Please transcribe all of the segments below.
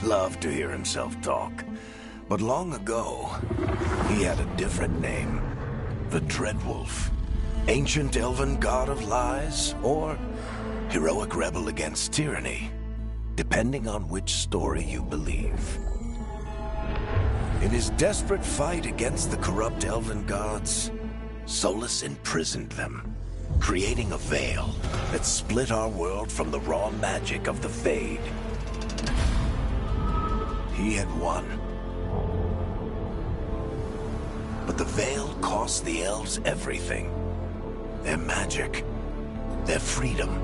loved to hear himself talk. But long ago, he had a different name. The Dreadwolf. Ancient elven god of lies, or heroic rebel against tyranny, depending on which story you believe. In his desperate fight against the corrupt elven gods, Solas imprisoned them, creating a veil that split our world from the raw magic of the Fade. He had won. But the veil cost the elves everything. Their magic, their freedom,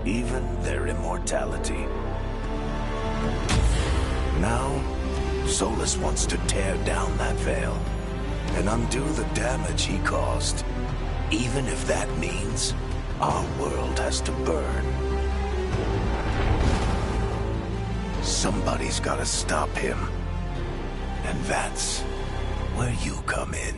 even their immortality. Now, Solas wants to tear down that veil and undo the damage he caused, even if that means our world has to burn. Somebody's gotta stop him, and that's where you come in.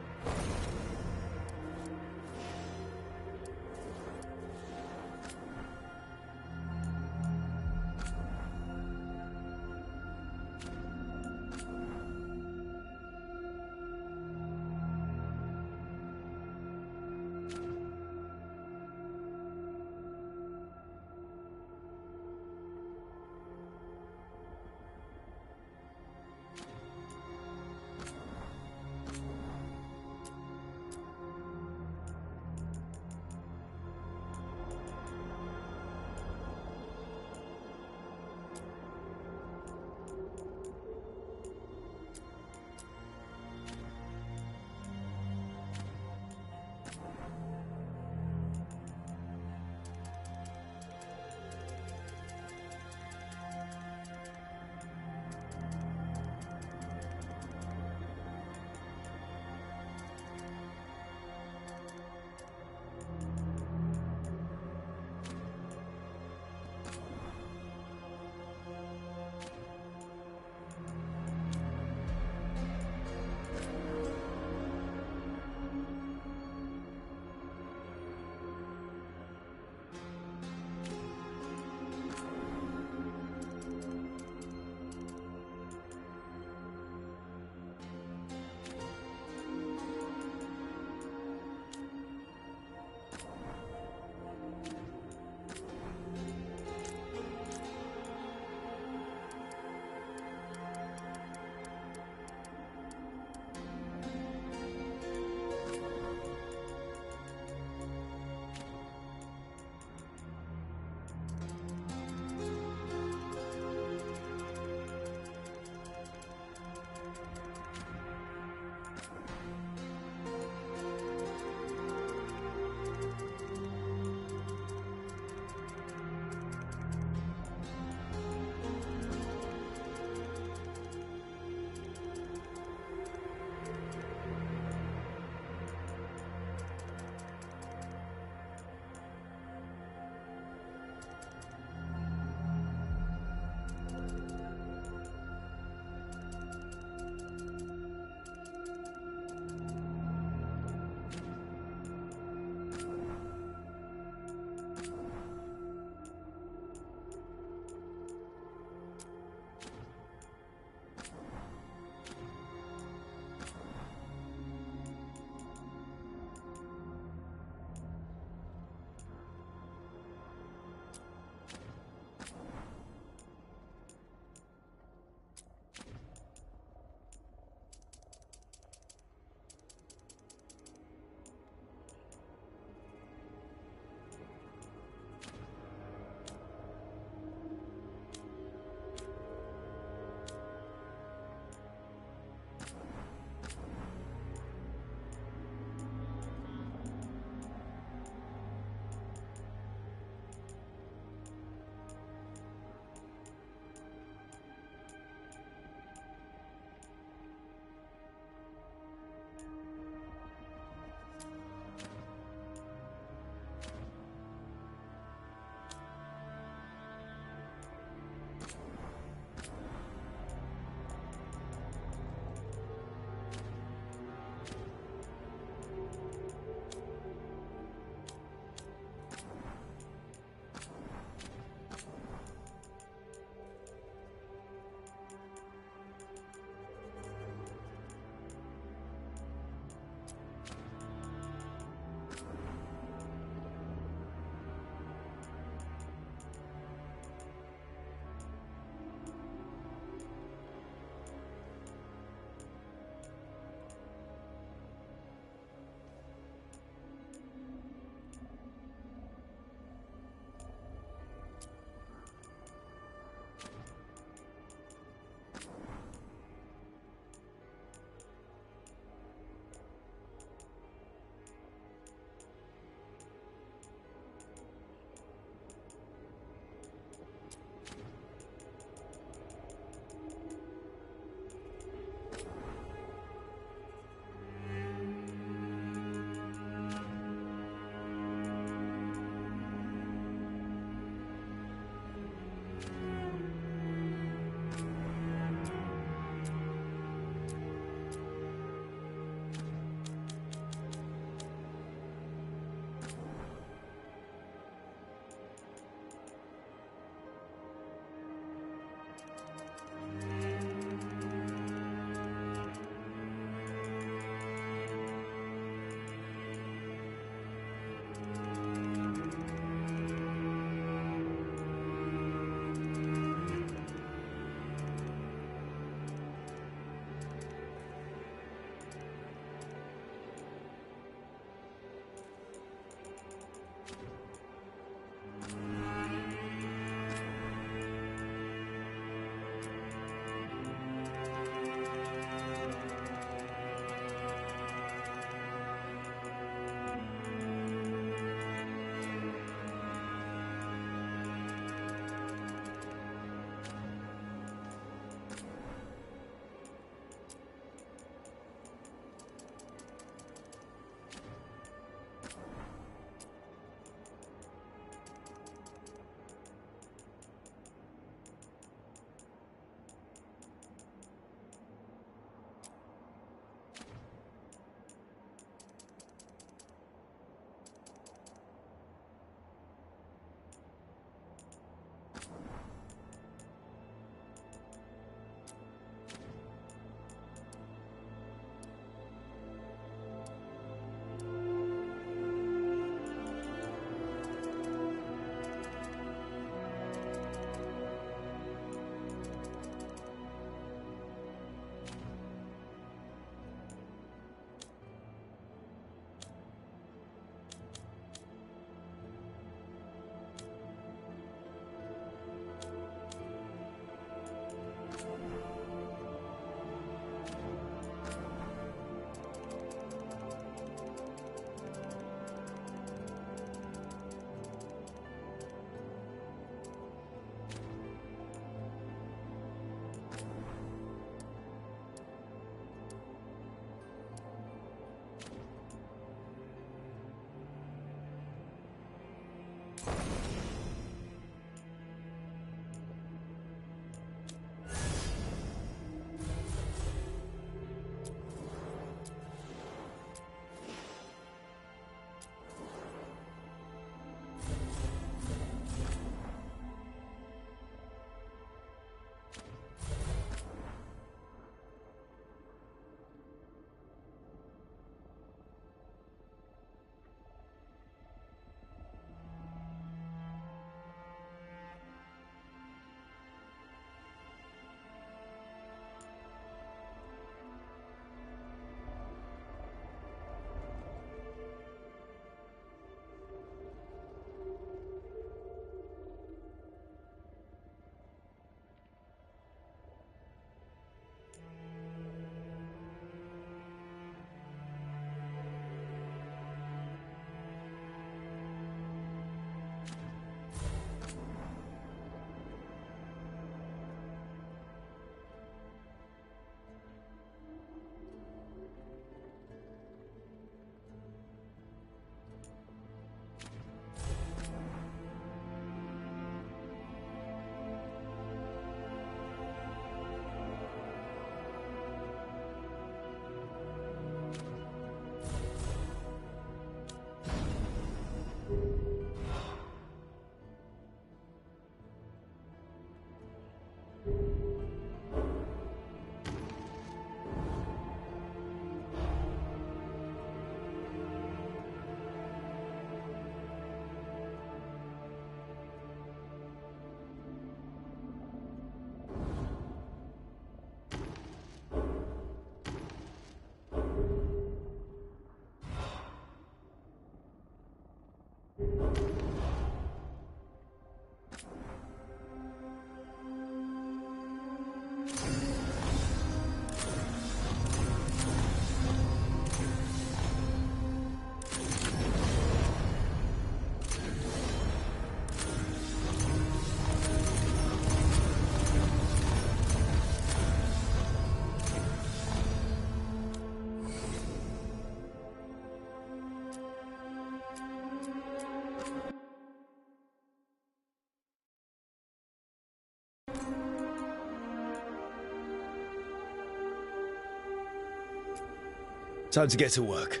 Time to get to work.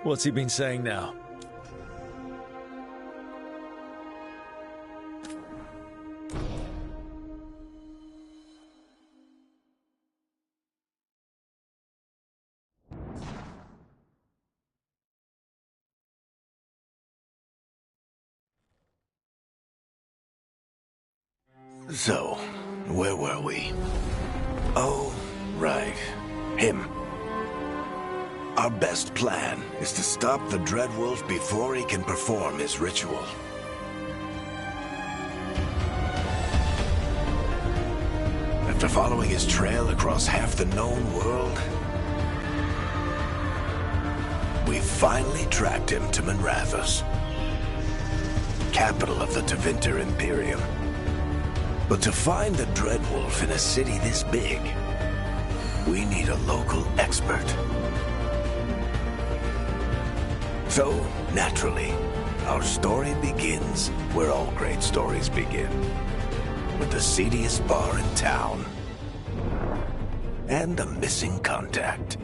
What's he been saying now? So, where were we? Oh, right. Him. Our best plan is to stop the Dreadwolf before he can perform his ritual. After following his trail across half the known world, we finally tracked him to Minrathous, capital of the Tevinter Imperium. But to find the Dreadwolf in a city this big, we need a local expert. So, naturally, our story begins where all great stories begin. With the seediest bar in town. And a missing contact.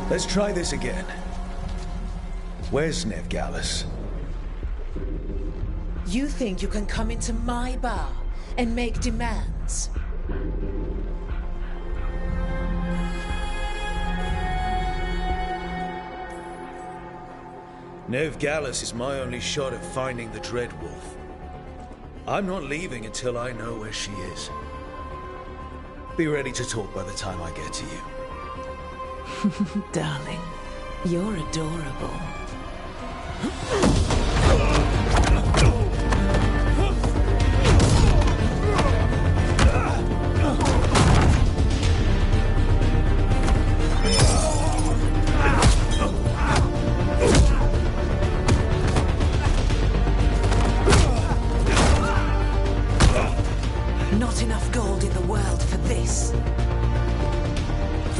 Let's try this again. Where's Nevgalis? You think you can come into my bar and make demands? Nevgalis is my only shot at finding the Dreadwolf. I'm not leaving until I know where she is. Be ready to talk by the time I get to you. Darling, you're adorable.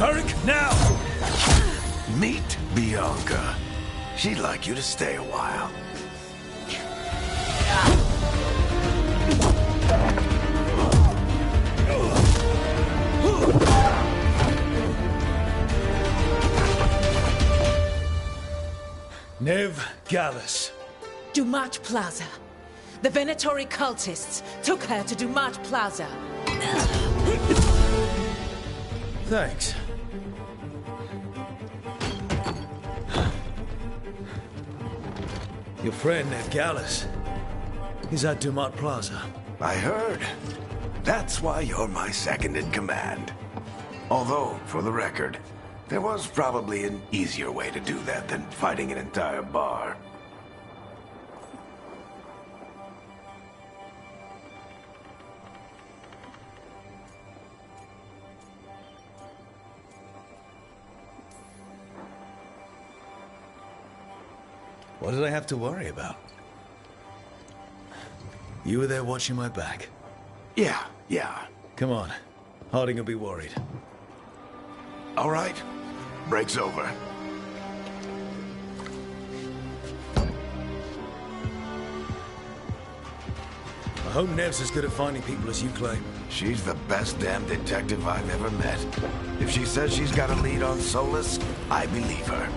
Hurric, now! Meet Bianca. She'd like you to stay a while. Nev Gallus. Dumat Plaza. The Venatori cultists took her to Dumat Plaza. Thanks. Your friend, Nev Gallus, is at Dumat Plaza. I heard. That's why you're my second in command. Although, for the record, there was probably an easier way to do that than fighting an entire bar. What did I have to worry about? You were there watching my back. Yeah. Come on. Harding will be worried. All right. Break's over. I hope Nev's as good at finding people as you claim. She's the best damn detective I've ever met. If she says she's got a lead on Solas, I believe her.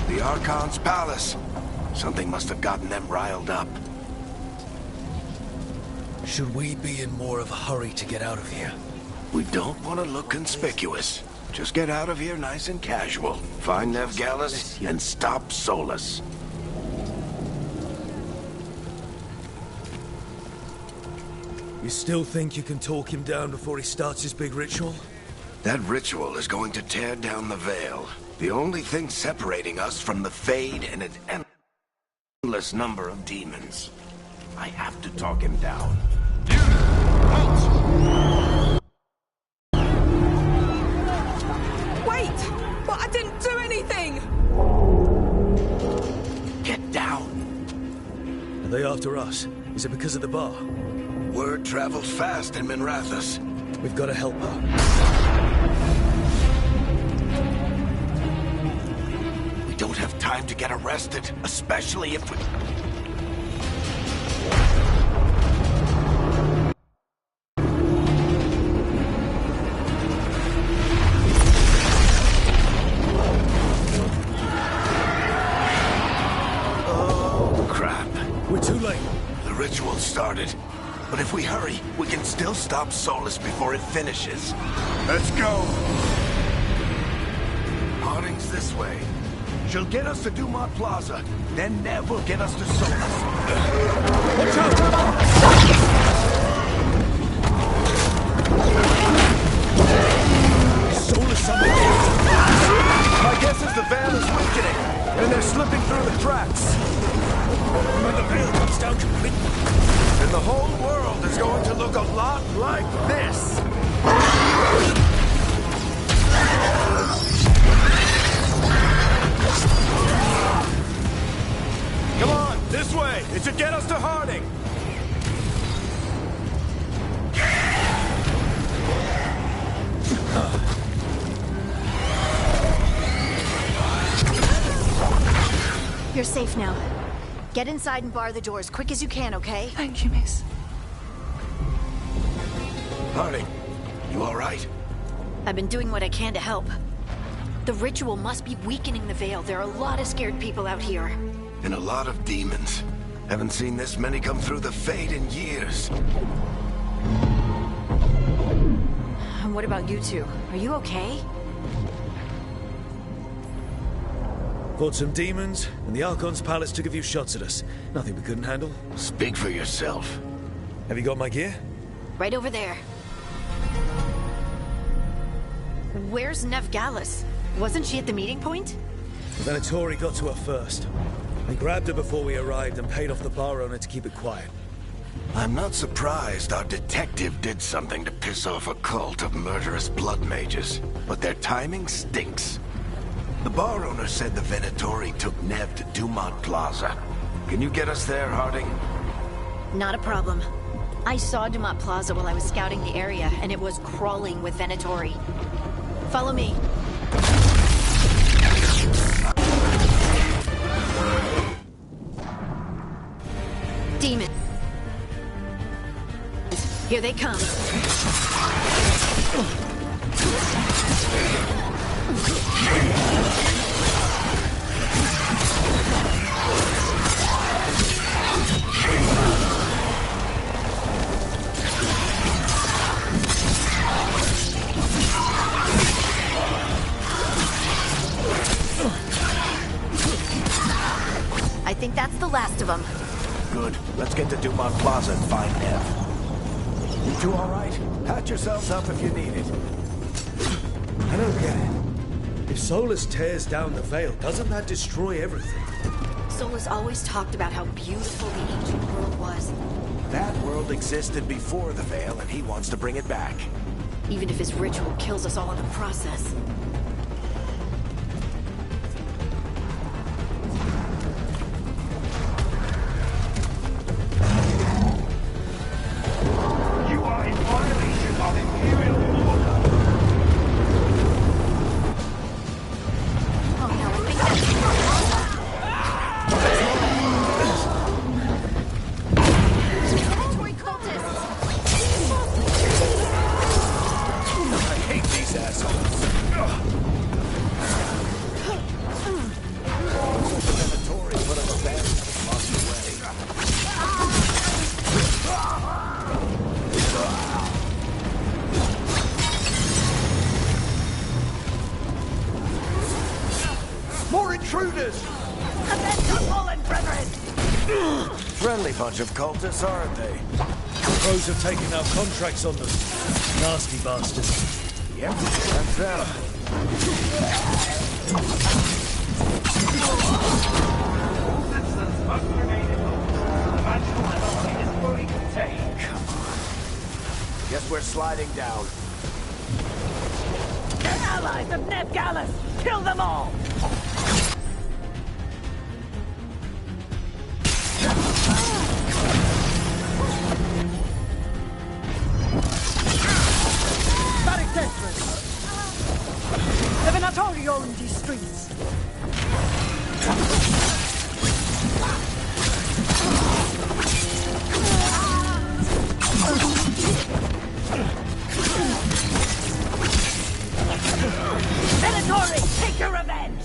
The Archon's palace. Something must have gotten them riled up. Should we be in more of a hurry to get out of here? We don't want to look conspicuous. Just get out of here nice and casual. Find Nev Gallus and stop Solas. You still think you can talk him down before he starts his big ritual? That ritual is going to tear down the veil. The only thing separating us from the Fade and an endless number of demons. I have to talk him down. Wait! But I didn't do anything! Get down. Are they after us? Is it because of the bar? Word travels fast in Minrathous. We've got to help her. We don't have time to get arrested, especially if we... Oh, crap. We're too late. The ritual started. But if we hurry, we can still stop Solas before it finishes. Let's go! Harding's this way. She'll get us to Dumat Plaza. Then Nev will get us to Solas. Watch out! Solas somewhere. My guess is the veil is weakening, and they're slipping through the cracks. When the veil comes down completely. And the whole world is going to look a lot like this. Come on, this way! It should get us to Harding! You're safe now. Get inside and bar the doors quick as you can, okay? Thank you, miss. Harding, you all right? I've been doing what I can to help. The ritual must be weakening the veil. There are a lot of scared people out here. And a lot of demons. Haven't seen this many come through the Fade in years. And what about you two? Are you okay? Fought some demons, and the Archon's palace took a few shots at us. Nothing we couldn't handle. Speak for yourself. Have you got my gear? Right over there. Where's Nev Gallus? Wasn't she at the meeting point? The Venatori got to her first. They grabbed her before we arrived and paid off the bar owner to keep it quiet. I'm not surprised our detective did something to piss off a cult of murderous blood mages, but their timing stinks. The bar owner said the Venatori took Nev to Dumat Plaza. Can you get us there, Harding? Not a problem. I saw Dumont Plaza while I was scouting the area, and it was crawling with Venatori. Follow me. Demon. Here they come. I think that's the last of them. Good. Let's get to Dumont Plaza and find Nev. You two all right? Patch yourselves up if you need it. I don't get it. If Solus tears down the Veil, doesn't that destroy everything? Solus always talked about how beautiful the ancient world was. That world existed before the Veil, and he wants to bring it back. Even if his ritual kills us all in the process. You are in violation of Imperial order. Oh no, I think that's... Venatori cultists! I hate these assholes. The Venatori put up a band and lost the way. More intruders! Friendly bunch of cultists, aren't they? Crows have taken our contracts on them. Nasty bastards. Yep, that's them. Citizens must remain at home. The magical anomaly is fully contained. Guess we're sliding down. Allies of Ned Gallus! Kill them all! Barrack Tetris! The Venatori own these streets! Venatori, take your revenge!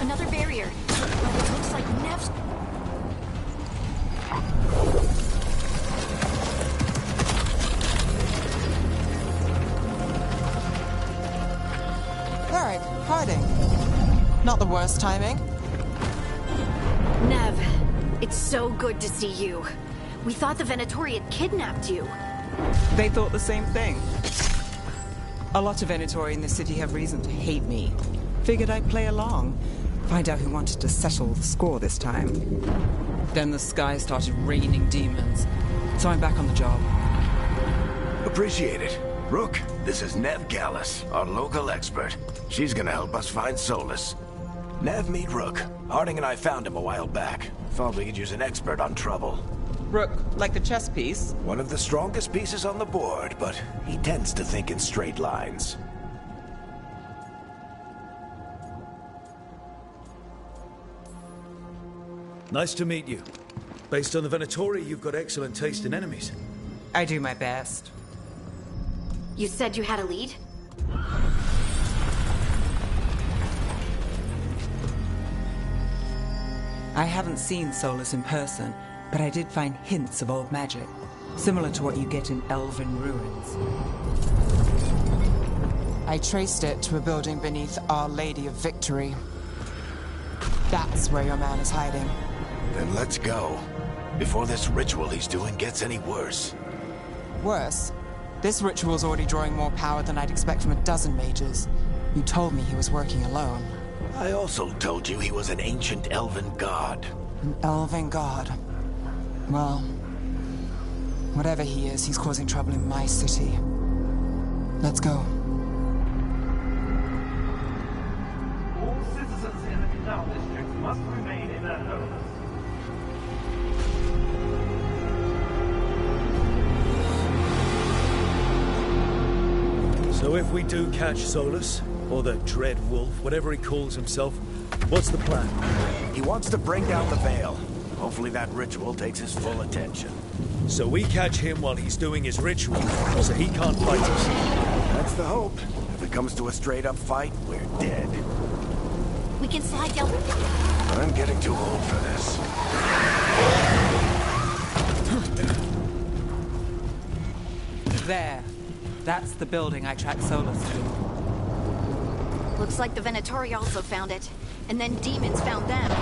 Another barrier. It looks like Nev's... Varric, hiding. Not the worst timing. Nev, it's so good to see you. We thought the Venatori had kidnapped you. They thought the same thing. A lot of Venatori in the city have reason to hate me. Figured I'd play along. Find out who wanted to settle the score this time. Then the sky started raining demons. So I'm back on the job. Appreciate it. Rook, this is Nev Gallus, our local expert. She's gonna help us find Solus. Nev, meet Rook. Harding and I found him a while back. Thought we could use an expert on trouble. Rook, like the chess piece? One of the strongest pieces on the board, but he tends to think in straight lines. Nice to meet you. Based on the Venatori, you've got excellent taste in enemies. I do my best. You said you had a lead? I haven't seen Solus in person, but I did find hints of old magic, similar to what you get in elven ruins. I traced it to a building beneath Our Lady of Victory. That's where your man is hiding. Then let's go. Before this ritual he's doing gets any worse. Worse, this ritual's already drawing more power than I'd expect from a dozen mages. You told me he was working alone. I also told you he was an ancient elven god. An elven god. Well, whatever he is, he's causing trouble in my city. Let's go. South districts must remain in their homes. So if we do catch Solus, or the Dread Wolf, whatever he calls himself, what's the plan? He wants to bring down the Veil. Hopefully that ritual takes his full attention. So we catch him while he's doing his ritual, so he can't fight us. That's the hope. If it comes to a straight-up fight, we're dead. We can slide down. I'm getting too old for this. There. That's the building I tracked Solus to. Looks like the Venatori also found it. And then demons found them.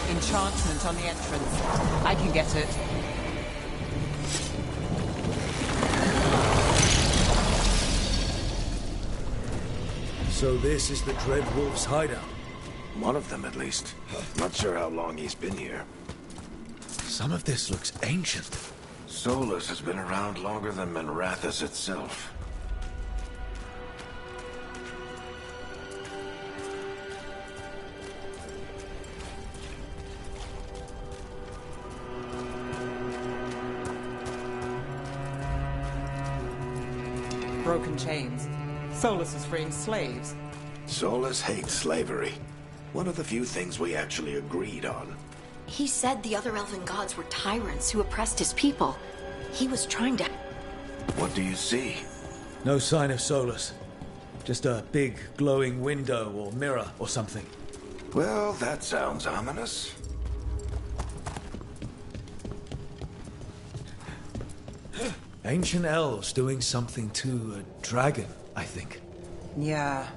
Enchantment on the entrance. I can get it. So this is the Dread Wolf's hideout. One of them, at least. Not sure how long he's been here. Some of this looks ancient. Solus has been around longer than Minrathous itself. Broken chains. Solus is freeing slaves. Solus hates slavery. One of the few things we actually agreed on. He said the other elven gods were tyrants who oppressed his people. He was trying to... What do you see? No sign of Solus. Just a big glowing window or mirror or something. Well, that sounds ominous. Ancient elves doing something to a dragon, I think. Yeah.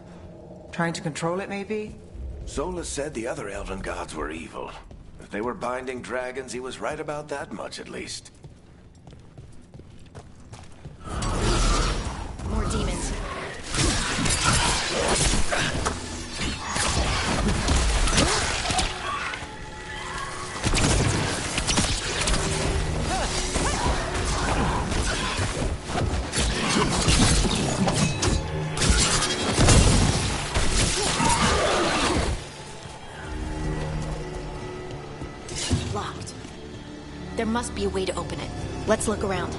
Trying to control it, maybe? Solus said the other elven gods were evil. If they were binding dragons, he was right about that much, at least. More demons. Locked. There must be a way to open it. Let's look around.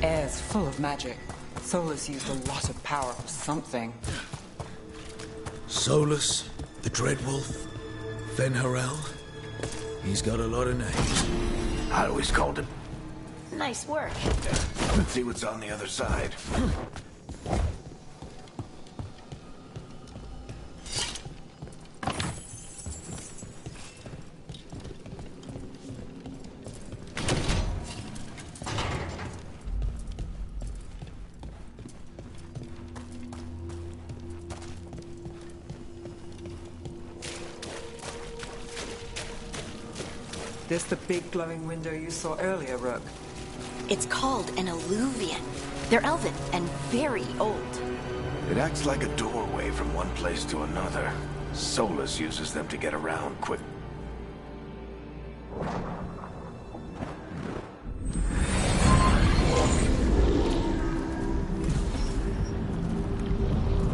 Air's full of magic. Solus used a lot of power for something. Solus, the Dread Wolf, Fen'Harel. He's got a lot of names. I always called him. Nice work. Let's see what's on the other side. This the big glowing window you saw earlier, Rook? It's called an alluvian. They're elven and very old. It acts like a doorway from one place to another. Solus uses them to get around quick.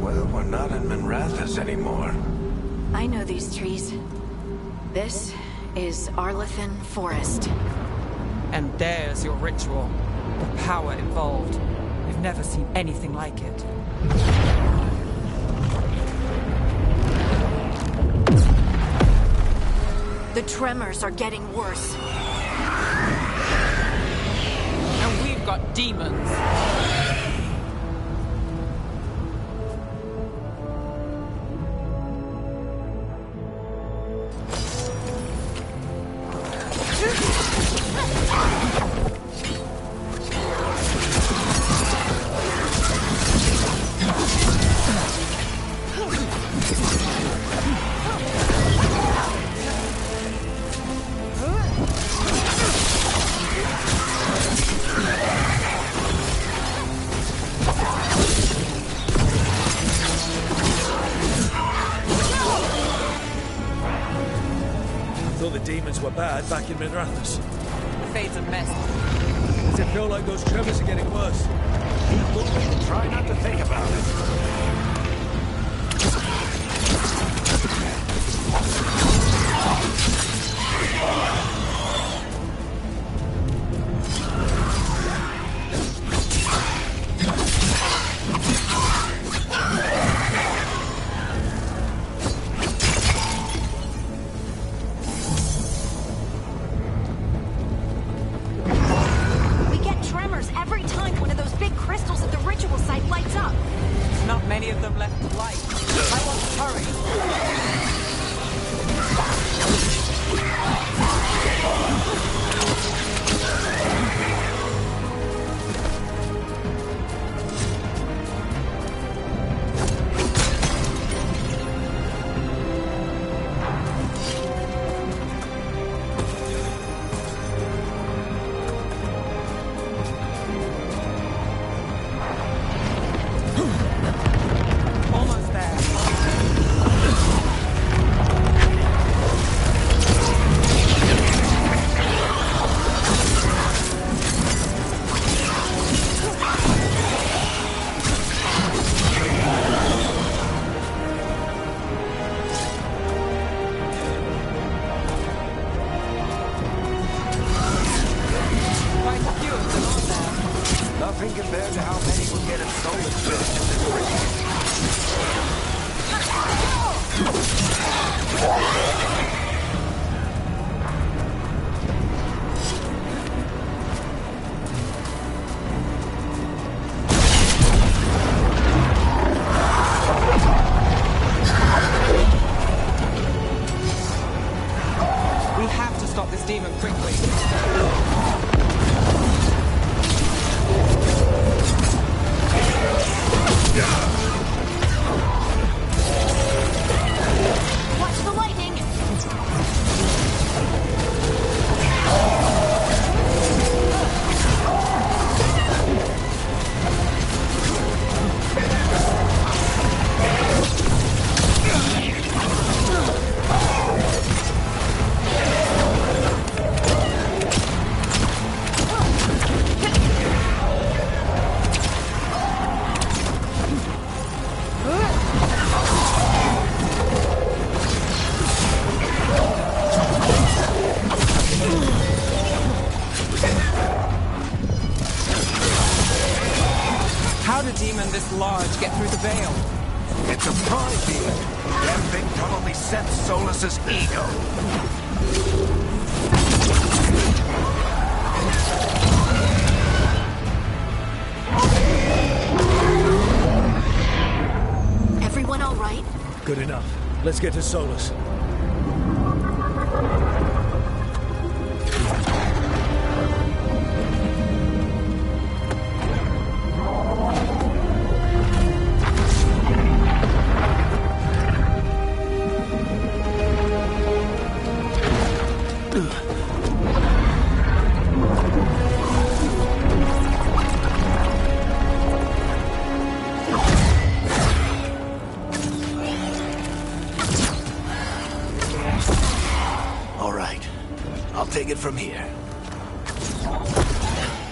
Well, we're not in Minrathous anymore. I know these trees. This is Arlathan Forest. And there's your ritual. The power involved. We've never seen anything like it. The tremors are getting worse. And we've got demons. demons were bad back in Minrathous. The Fade's a mess. Does it feel like those tremors are getting worse? Keep moving and try not to think about it. We get tremors every time one of those big crystals at the ritual site lights up. Not many of them left to light. I want to hurry. Almost there. Quite a few of them, aren't there? Nothing compared to how many will get in Solus built in this ritual. We have to stop this demon quickly. Watch the lightning! How did a demon this large get through the veil? It's a pride demon. That thing probably sensed Solus's ego. Everyone all right? Good enough. Let's get to Solus. All right. I'll take it from here.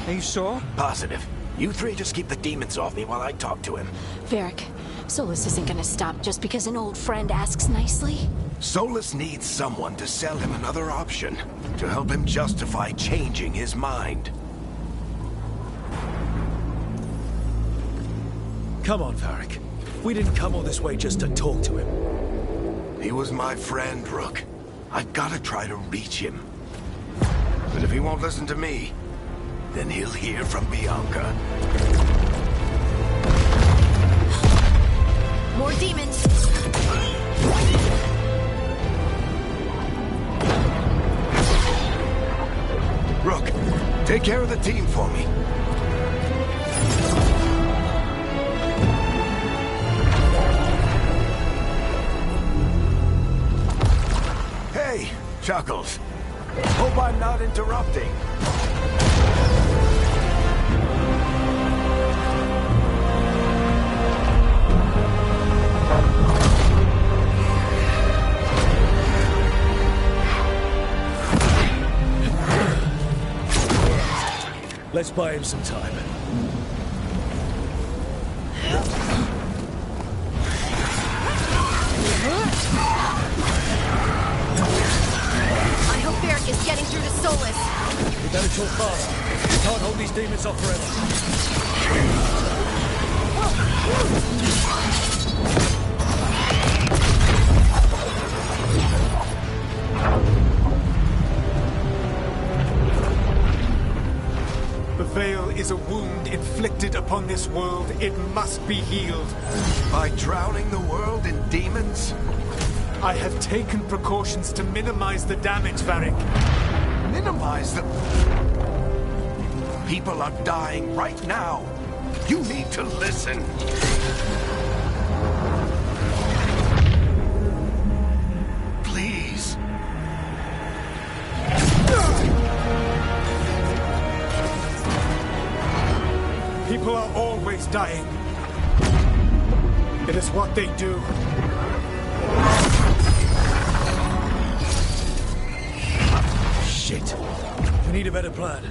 Are you sure? Positive. You three just keep the demons off me while I talk to him. Varric, Solus isn't gonna stop just because an old friend asks nicely. Solus needs someone to sell him another option, to help him justify changing his mind. Come on, Varric. We didn't come all this way just to talk to him. He was my friend, Rook. I've gotta try to reach him. But if he won't listen to me, then he'll hear from Bianca. More demons! Rook, take care of the team for me. Hey, Chuckles. Hope I'm not interrupting. Let's buy him some time. I hope Varric is getting through to Solus. We better talk fast. We can't hold these demons off forever. The Veil is a wound inflicted upon this world. It must be healed. By drowning the world in demons? I have taken precautions to minimize the damage, Varric. Minimize the... People are dying right now. You need to listen. Please. People are always dying. It is what they do. Shit. We need a better plan.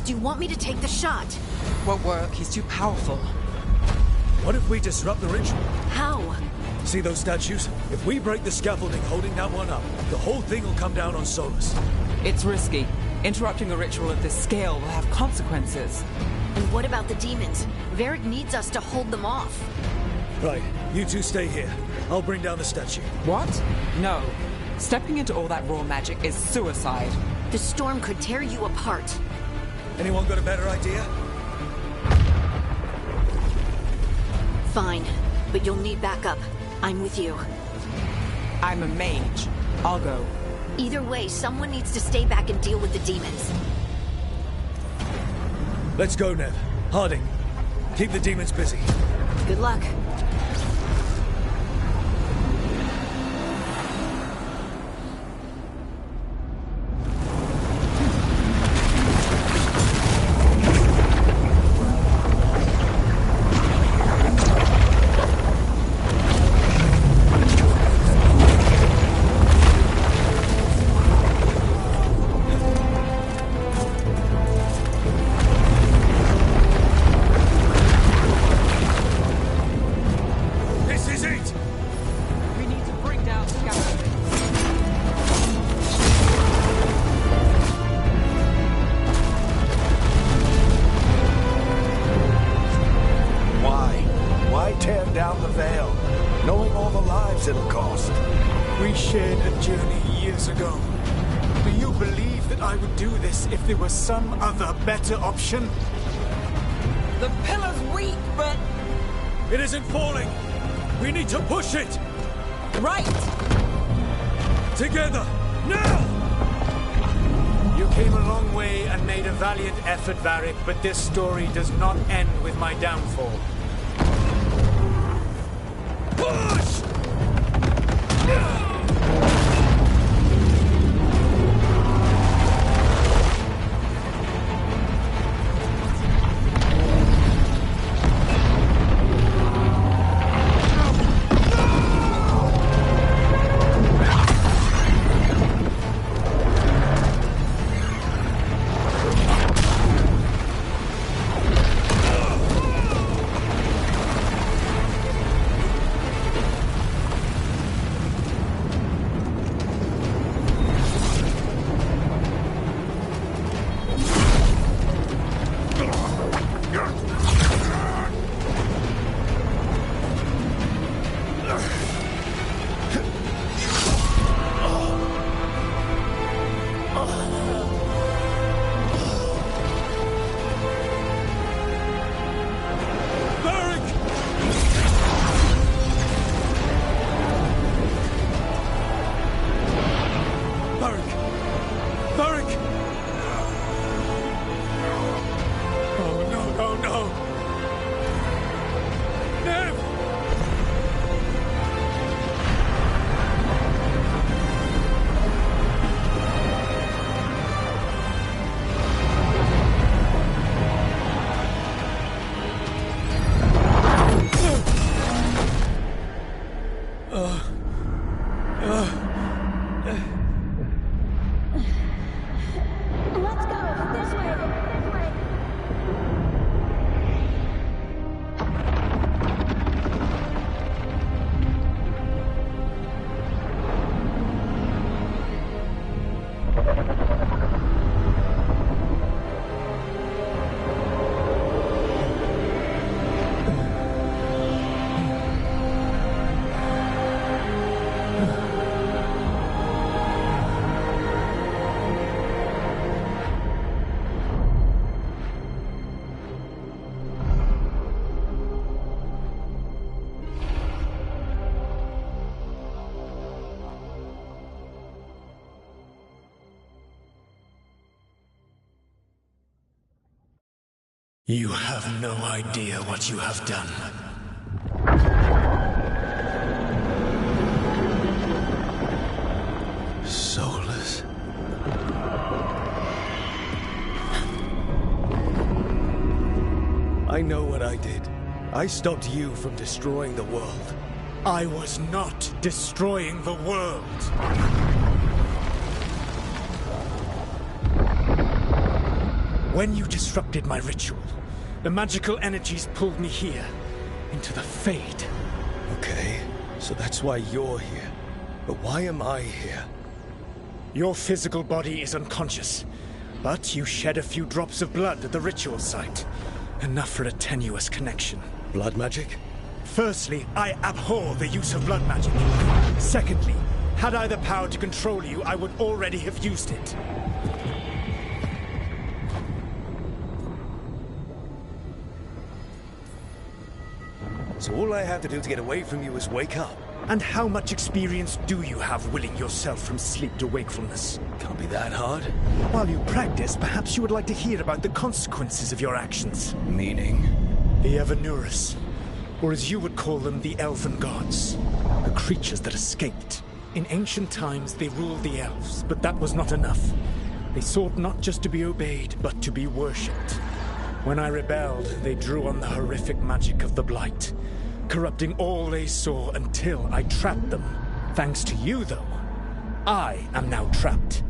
Do you want me to take the shot? Won't work. He's too powerful. What if we disrupt the ritual? How? See those statues? If we break the scaffolding holding that one up, the whole thing will come down on Solus. It's risky. Interrupting a ritual of this scale will have consequences. And what about the demons? Varric needs us to hold them off. Right, you two stay here. I'll bring down the statue. What? No. Stepping into all that raw magic is suicide. The storm could tear you apart. Anyone got a better idea? Fine, but you'll need backup. I'm with you. I'm a mage. I'll go. Either way, someone needs to stay back and deal with the demons. Let's go, Nev. Harding, keep the demons busy. Good luck. We shared a journey years ago. Do you believe that I would do this if there was some other better option? The pillar's weak, but... It isn't falling! We need to push it! Right! Together! Now! You came a long way and made a valiant effort, Varric, but this story does not end with my downfall. Push! You have no idea what you have done. Solus. I know what I did. I stopped you from destroying the world. I was not destroying the world. When you disrupted my ritual, the magical energies pulled me here, into the Fade. Okay, so that's why you're here. But why am I here? Your physical body is unconscious, but you shed a few drops of blood at the ritual site. Enough for a tenuous connection. Blood magic? Firstly, I abhor the use of blood magic. Secondly, had I the power to control you, I would already have used it. So all I have to do to get away from you is wake up? And how much experience do you have willing yourself from sleep to wakefulness? Can't be that hard. While you practice, perhaps you would like to hear about the consequences of your actions. Meaning? The Evanurus, or as you would call them, the Elven Gods. The creatures that escaped. In ancient times, they ruled the elves, but that was not enough. They sought not just to be obeyed, but to be worshipped. When I rebelled, they drew on the horrific magic of the Blight, corrupting all they saw until I trapped them. Thanks to you, though, I am now trapped,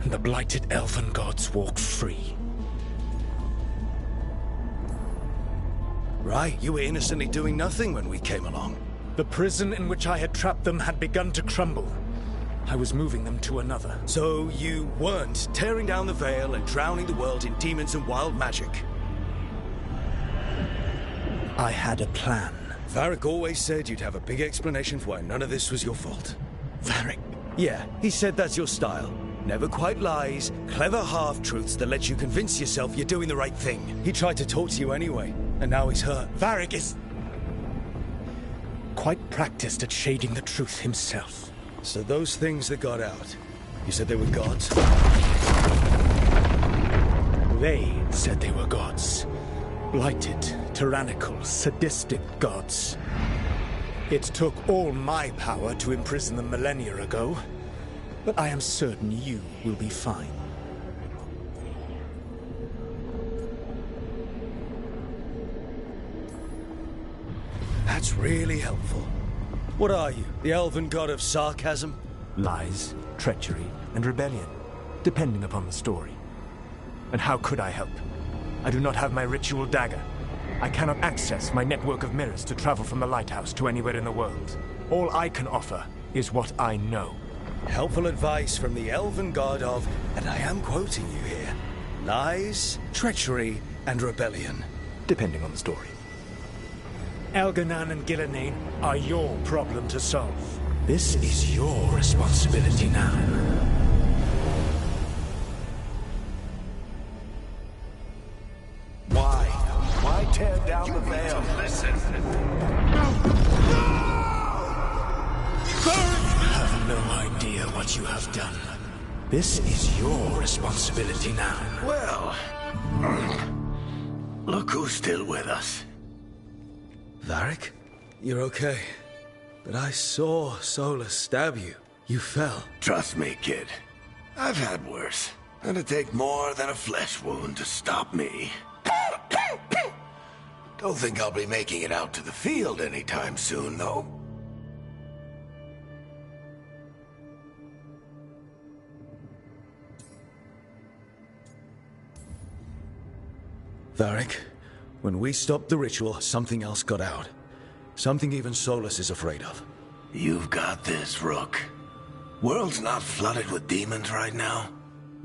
and the blighted Elven Gods walk free. Right, you were innocently doing nothing when we came along. The prison in which I had trapped them had begun to crumble. I was moving them to another. So you weren't tearing down the Veil and drowning the world in demons and wild magic? I had a plan. Varric always said you'd have a big explanation for why none of this was your fault. Varric? Yeah, he said that's your style. Never quite lies, clever half-truths that let you convince yourself you're doing the right thing. He tried to talk to you anyway, and now he's hurt. Varric is quite practiced at shading the truth himself. So those things that got out, you said they were gods? They said they were gods. Blighted, tyrannical, sadistic gods. It took all my power to imprison them millennia ago, but I am certain you will be fine. That's really helpful. What are you, the elven god of sarcasm? Lies, treachery, and rebellion, depending upon the story. And how could I help? I do not have my ritual dagger. I cannot access my network of mirrors to travel from the lighthouse to anywhere in the world. All I can offer is what I know. Helpful advice from the elven god of, and I am quoting you here, lies, treachery, and rebellion. Depending on the story. Elganan and Gillenane are your problem to solve. This is your responsibility now. Why tear down the veil? Listen. You have no idea what you have done. This is your responsibility now. Well, look who's still with us. Varric? You're okay. But I saw Solus stab you. You fell. Trust me, kid. I've had worse. It'd take more than a flesh wound to stop me. Don't think I'll be making it out to the field anytime soon, though. Varric, when we stopped the ritual, something else got out. Something even Solus is afraid of. You've got this, Rook. World's not flooded with demons right now.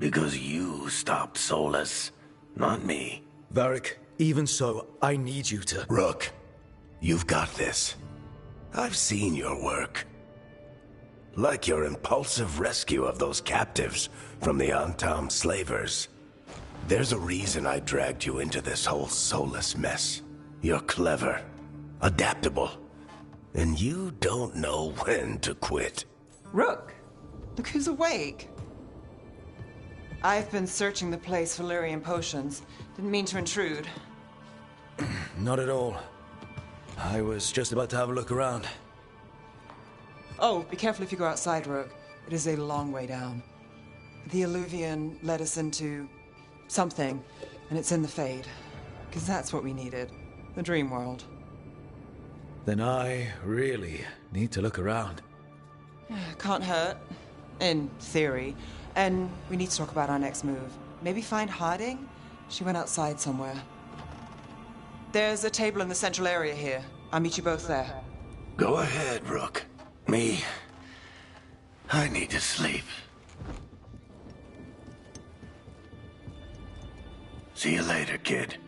Because you stopped Solus, not me. Varric, even so, I need you to... Rook, you've got this. I've seen your work. Like your impulsive rescue of those captives from the Antam slavers. There's a reason I dragged you into this whole Solus mess. You're clever, adaptable, and you don't know when to quit. Rook, look who's awake. I've been searching the place for Lyrian potions. Didn't mean to intrude. not at all. I was just about to have a look around. Oh, be careful if you go outside, Rogue. It is a long way down. The Illuvian led us into something, and it's in the Fade. Because that's what we needed. The dream world. Then I really need to look around. Can't hurt. In theory. And we need to talk about our next move. Maybe find Harding? She went outside somewhere. There's a table in the central area here. I'll meet you both there. Go ahead, Rook. Me, I need to sleep. See you later, kid.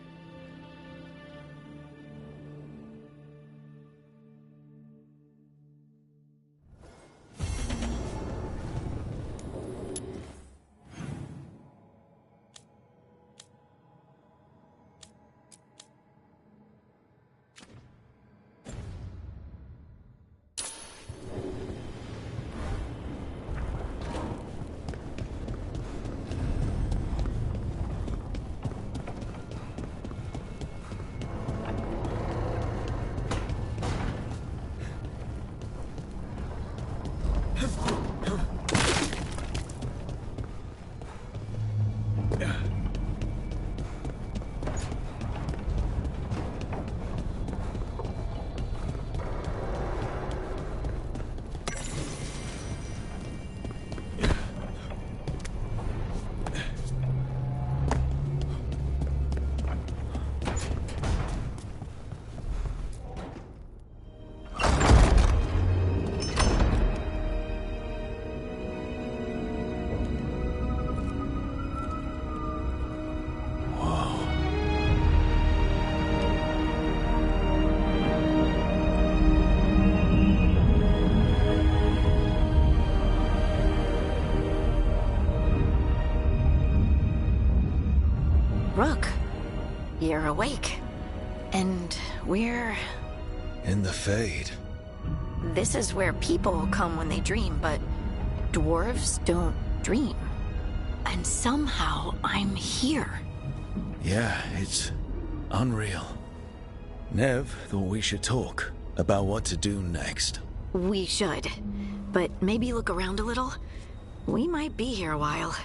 Rook, you're awake. And we're... In the Fade. This is where people come when they dream, but dwarves don't dream. And somehow I'm here. Yeah, it's unreal. Nev thought we should talk about what to do next. We should. But maybe look around a little. We might be here a while.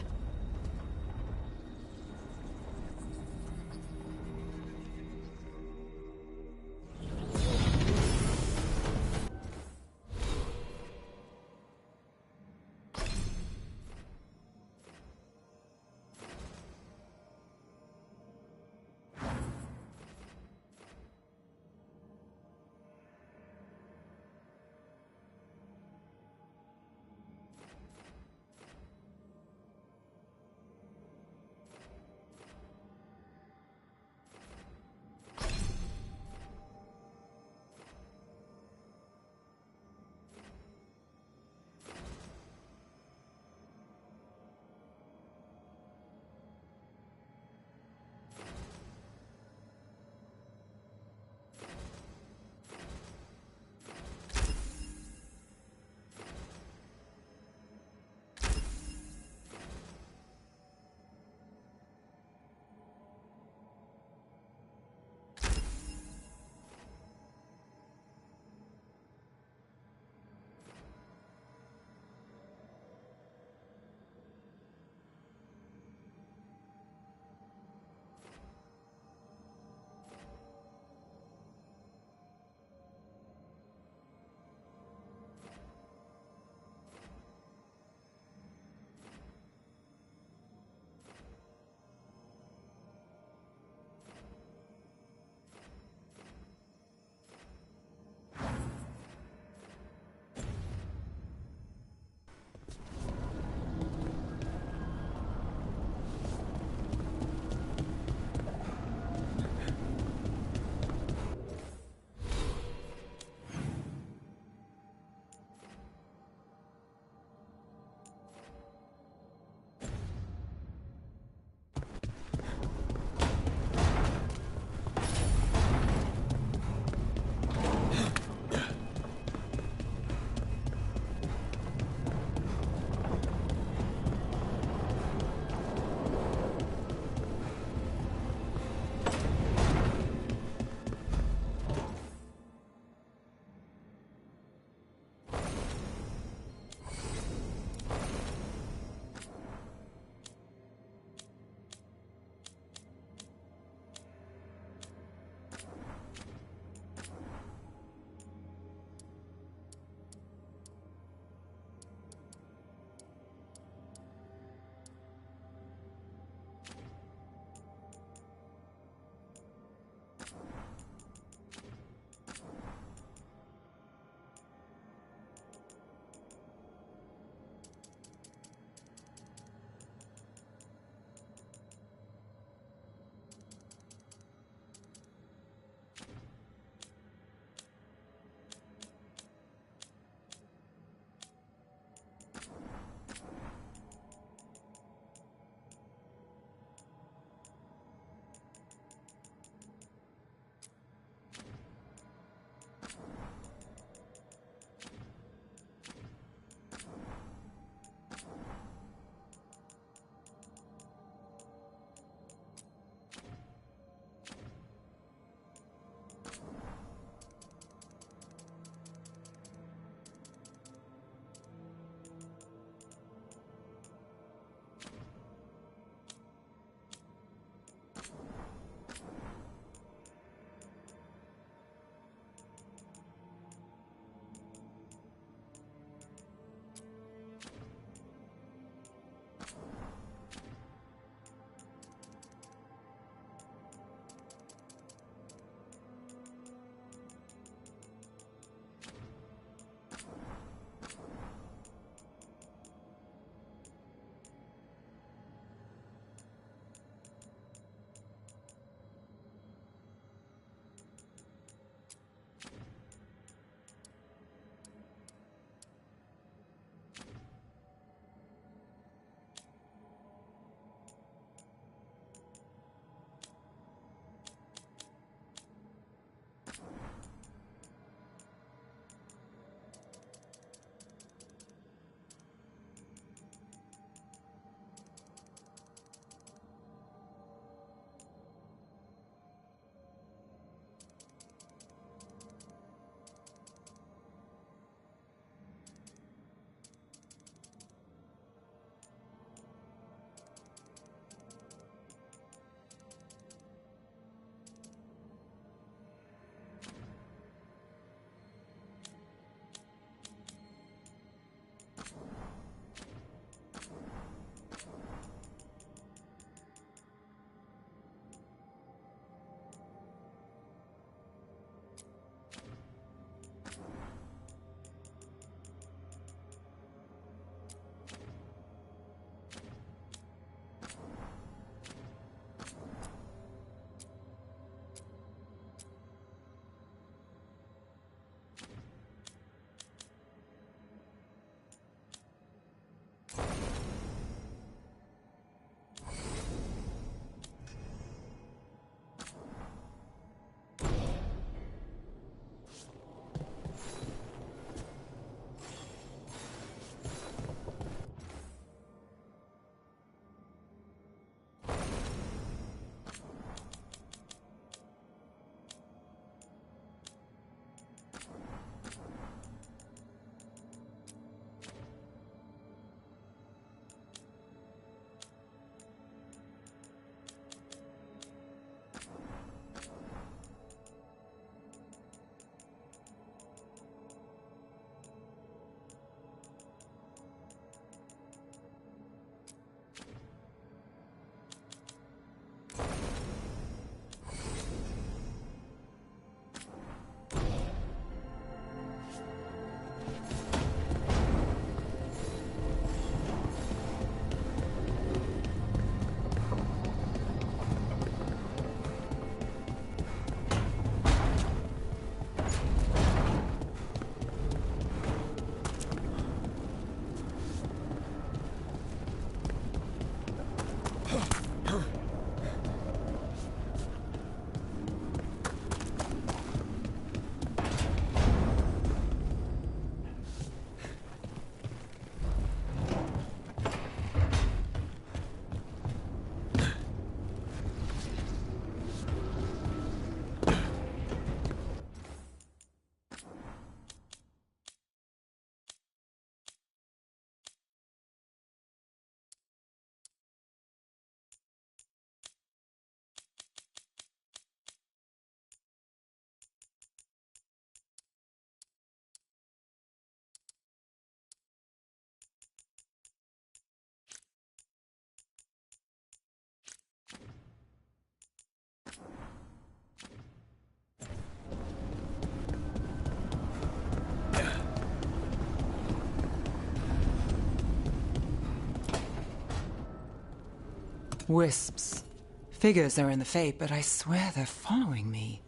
Wisps. Figures are in the Fate, but I swear they're following me.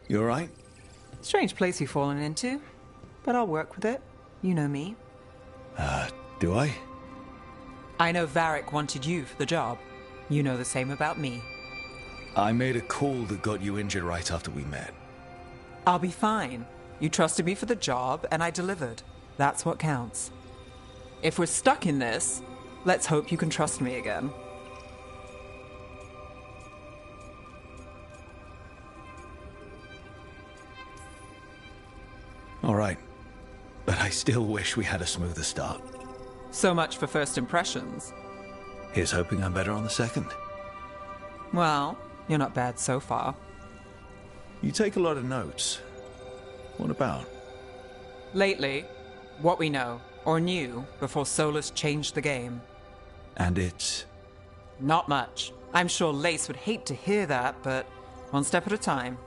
You alright? Strange place you've fallen into, but I'll work with it. You know me. Do I? I know Varric wanted you for the job. You know the same about me. I made a call that got you injured right after we met. I'll be fine. You trusted me for the job, and I delivered. That's what counts. If we're stuck in this, let's hope you can trust me again. All right. But I still wish we had a smoother start. So much for first impressions. Here's hoping I'm better on the second. Well, you're not bad so far. You take a lot of notes. What about? Lately, what we know, or knew, before Solus changed the game. And it's... Not much. I'm sure Lace would hate to hear that, but one step at a time.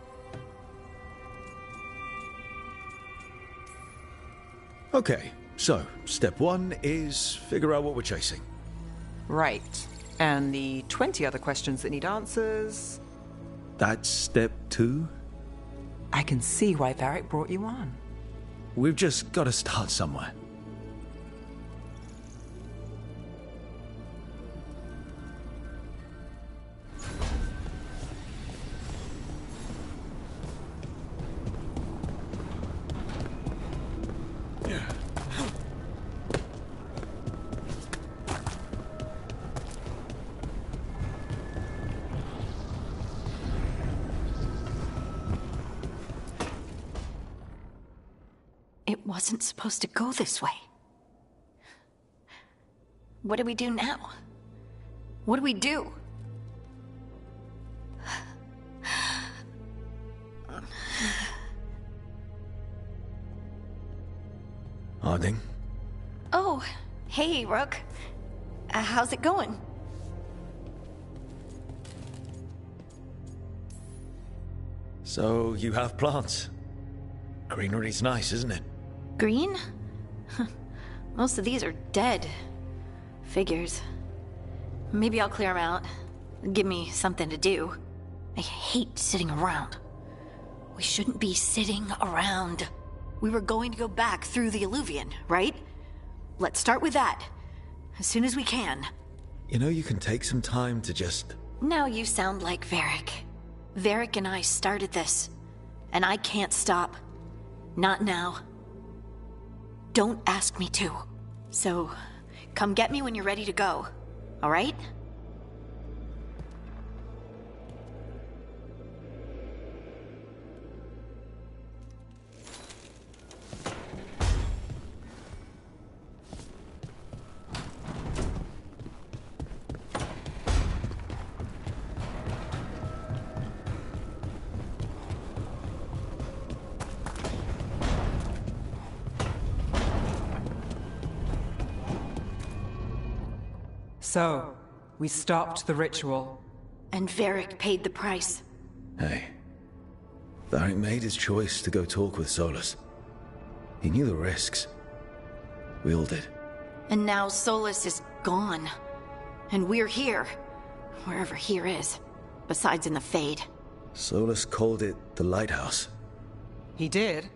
Okay, so step one is figure out what we're chasing. Right. And the 20 other questions that need answers... That's step two? I can see why Varric brought you on. We've just got to start somewhere. It wasn't supposed to go this way. What do we do now? What do we do? Harding? Oh, hey, Rook. How's it going? So, you have plants. Greenery's nice, isn't it? Green? Most of these are dead. Figures. Maybe I'll clear them out. Give me something to do. I hate sitting around. We shouldn't be sitting around. We were going to go back through the Illuvian, right? Let's start with that. As soon as we can. You know, you can take some time to just... Now you sound like Varric. Varric and I started this. And I can't stop. Not now. Don't ask me to. So, come get me when you're ready to go. All right? So, we stopped the ritual. And Varric paid the price. Hey. Varric made his choice to go talk with Solus. He knew the risks. We all did. And now Solus is gone. And we're here. Wherever here is. Besides in the Fade. Solus called it the Lighthouse. He did?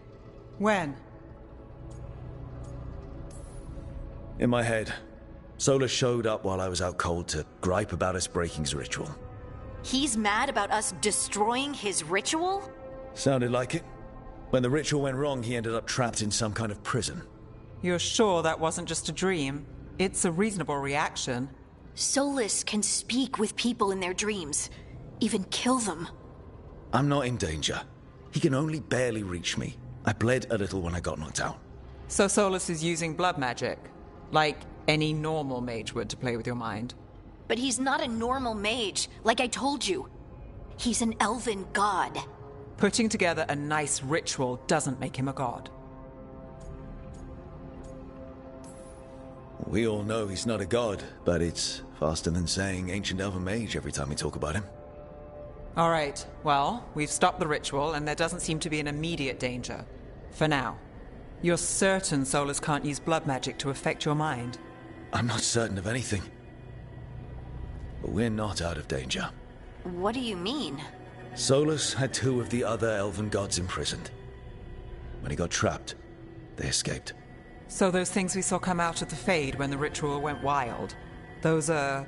When? In my head. Solus showed up while I was out cold to gripe about us breaking his ritual. He's mad about us destroying his ritual? Sounded like it. When the ritual went wrong, he ended up trapped in some kind of prison. You're sure that wasn't just a dream? It's a reasonable reaction. Solus can speak with people in their dreams. Even kill them. I'm not in danger. He can only barely reach me. I bled a little when I got knocked out. So Solus is using blood magic? Like any normal mage would to play with your mind? But he's not a normal mage, like I told you. He's an elven god. Putting together a nice ritual doesn't make him a god. We all know he's not a god, but it's faster than saying ancient elven mage every time we talk about him. All right, well, we've stopped the ritual and there doesn't seem to be an immediate danger. For now. You're certain Solus can't use blood magic to affect your mind? I'm not certain of anything. but we're not out of danger. What do you mean? Solus had 2 of the other elven gods imprisoned. When he got trapped, they escaped. So those things we saw come out of the Fade when the ritual went wild, those are...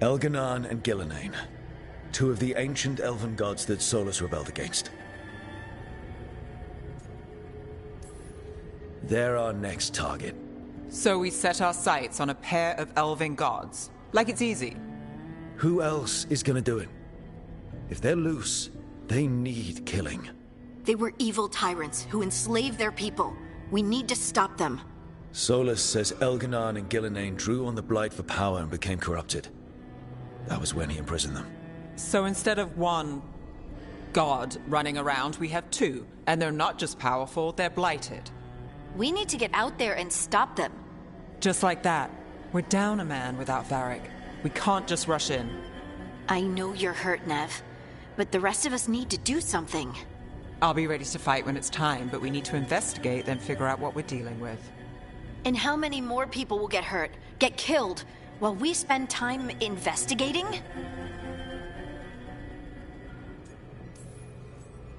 Elganon and Gillenane, 2 of the ancient elven gods that Solus rebelled against. They're our next target. So we set our sights on a pair of elven gods. Like it's easy. Who else is gonna do it? If they're loose, they need killing. They were evil tyrants who enslaved their people. We need to stop them. Solus says Elganon and Gillenane drew on the Blight for power and became corrupted. That was when he imprisoned them. So instead of 1 god running around, we have 2. And they're not just powerful, they're blighted. We need to get out there and stop them. Just like that. We're down a man without Varric. We can't just rush in. I know you're hurt, Nev, but the rest of us need to do something. I'll be ready to fight when it's time, but we need to investigate, then figure out what we're dealing with. And how many more people will get hurt, get killed, while we spend time investigating?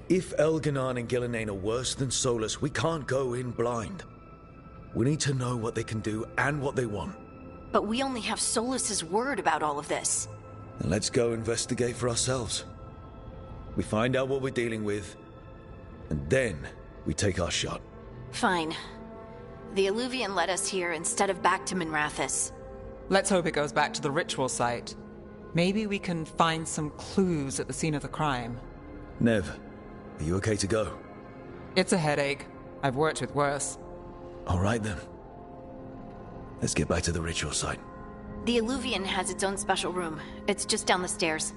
If Elganon and Gillenane are worse than Solus, we can't go in blind. We need to know what they can do and what they want. But we only have Solus's word about all of this. Then let's go investigate for ourselves. We find out what we're dealing with, and then we take our shot. Fine. The Illuvian led us here instead of back to Minrathous. Let's hope it goes back to the ritual site. Maybe we can find some clues at the scene of the crime. Nev, are you okay to go? It's a headache. I've worked with worse. All right then. Let's get back to the ritual site. The Illuvian has its own special room. It's just down the stairs.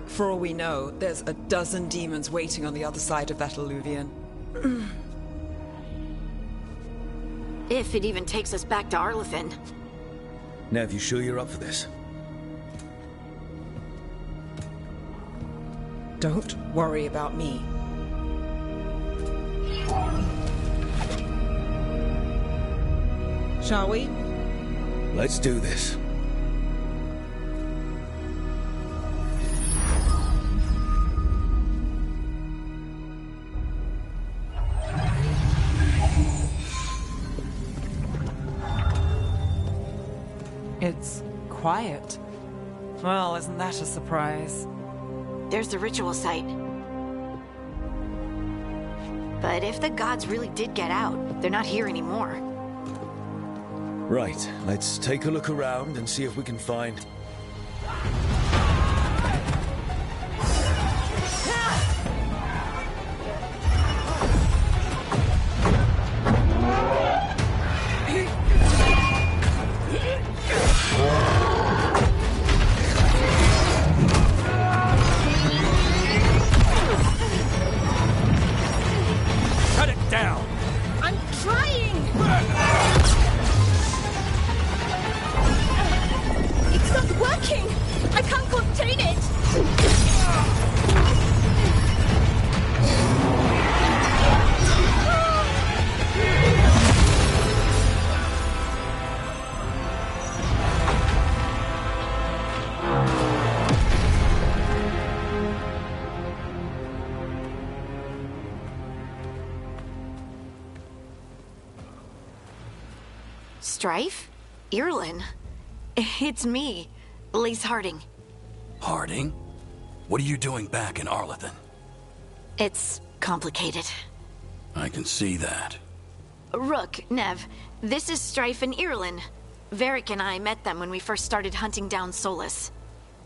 For all we know, there's a dozen demons waiting on the other side of that Illuvian. If it even takes us back to Arlathan. Nev, you sure you're up for this? Don't worry about me. Shall we? Let's do this. It's quiet. Well, isn't that a surprise? There's the ritual site. But if the gods really did get out, they're not here anymore. Right, let's take a look around and see if we can find... Cut it down! I'm trying! It's not working! I can't contain it! Strife? Irlin? It's me, Lace Harding. Harding? What are you doing back in Arlathan? It's complicated. I can see that. Rook, Nev, this is Strife and Irlin. Varric and I met them when we first started hunting down Solus.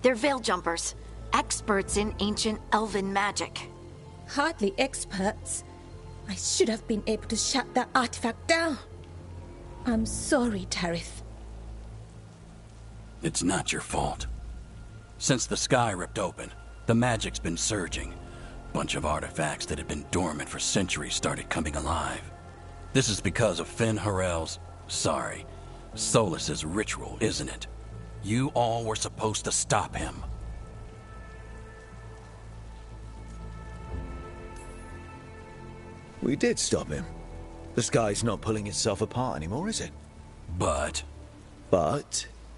They're Veil Jumpers, experts in ancient elven magic. Hardly experts. I should have been able to shut that artifact down. I'm sorry, Tarith. It's not your fault. Since the sky ripped open, the magic's been surging. Bunch of artifacts that had been dormant for centuries started coming alive. This is because of Fenn Harel's... sorry, Solas's ritual, isn't it? You all were supposed to stop him. We did stop him. The sky's not pulling itself apart anymore, is it? But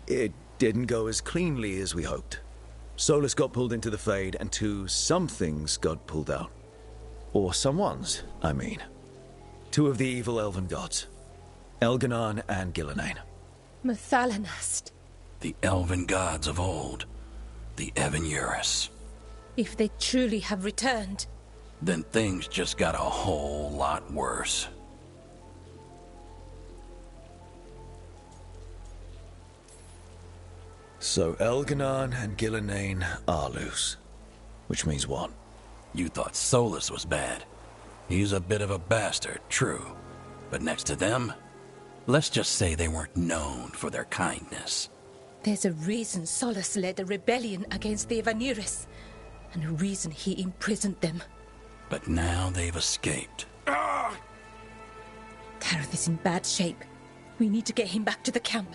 it didn't go as cleanly as we hoped. Solus got pulled into the Fade, and some things got pulled out. Or someone's, I mean. Two of the evil elven gods. Elganon and Gillenane. Mathalanast. the elven gods of old, the Evan-Urus. If they truly have returned... Then things just got a whole lot worse. So Elganon and Gillenane are loose. Which means what? You thought Solus was bad. He's a bit of a bastard, true. But next to them, let's just say they weren't known for their kindness. There's a reason Solus led a rebellion against the Evan-Urus, and a reason he imprisoned them. But now they've escaped. Tarith is in bad shape. We need to get him back to the camp.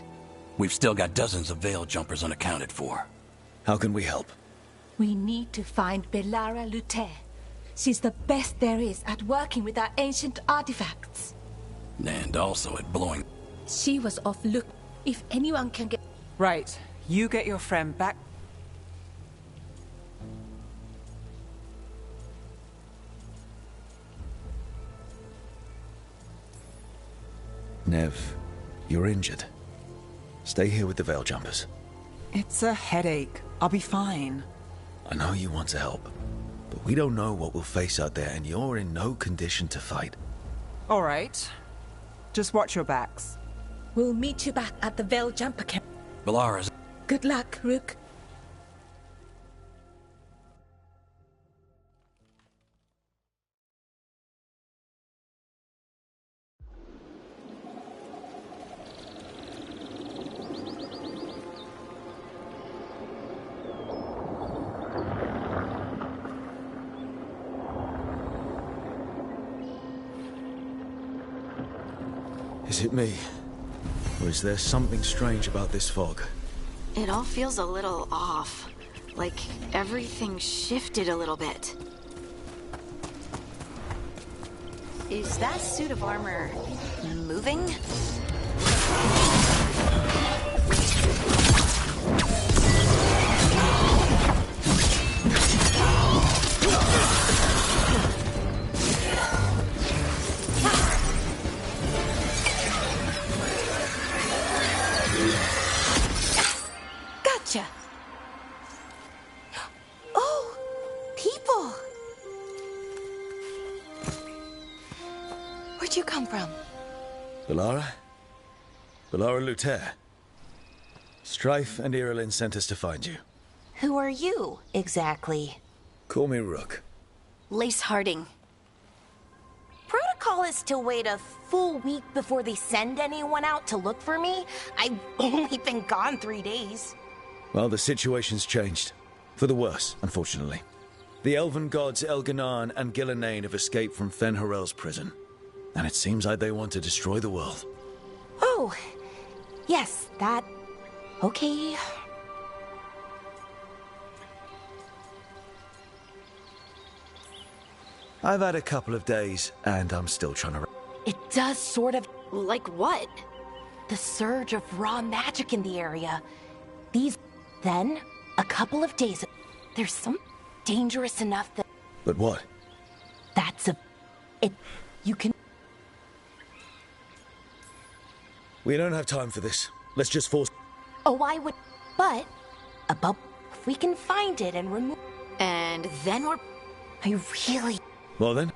We've still got dozens of Veil Jumpers unaccounted for. How can we help? We need to find Belara Luther. She's the best there is at working with our ancient artifacts. And also at blowing... She was off look. If anyone can get... Right. You get your friend back. Nev, you're injured. Stay here with the Veil Jumpers. It's a headache. I'll be fine. I know you want to help, but we don't know what we'll face out there, and you're in no condition to fight. All right. Just watch your backs. We'll meet you back at the Veil Jumper camp. Belara's... Good luck, Rook. Is it me? Or is there something strange about this fog? It all feels a little off. Like everything shifted a little bit. Is that suit of armor moving? Gotcha. Oh, people. Where'd you come from? Belara? Belara Luther. Strife and Irulan sent us to find you. Who are you, exactly? Call me Rook. Lace Harding. Protocol is to wait a full week before they send anyone out to look for me. I've only been gone 3 days. Well, the situation's changed. For the worse, unfortunately. The elven gods Elganon and Gillenane have escaped from Fenn Harel's prison. And it seems like they want to destroy the world. Oh, yes, that... Okay. I've had a couple of days, and I'm still trying to... It does sort of... Like what? The surge of raw magic in the area. Then, a couple of days... There's some dangerous enough that... But what? You can... We don't have time for this. Let's just force... Oh, I would... But... If we can find it and remove... And then we're... I really... Well then,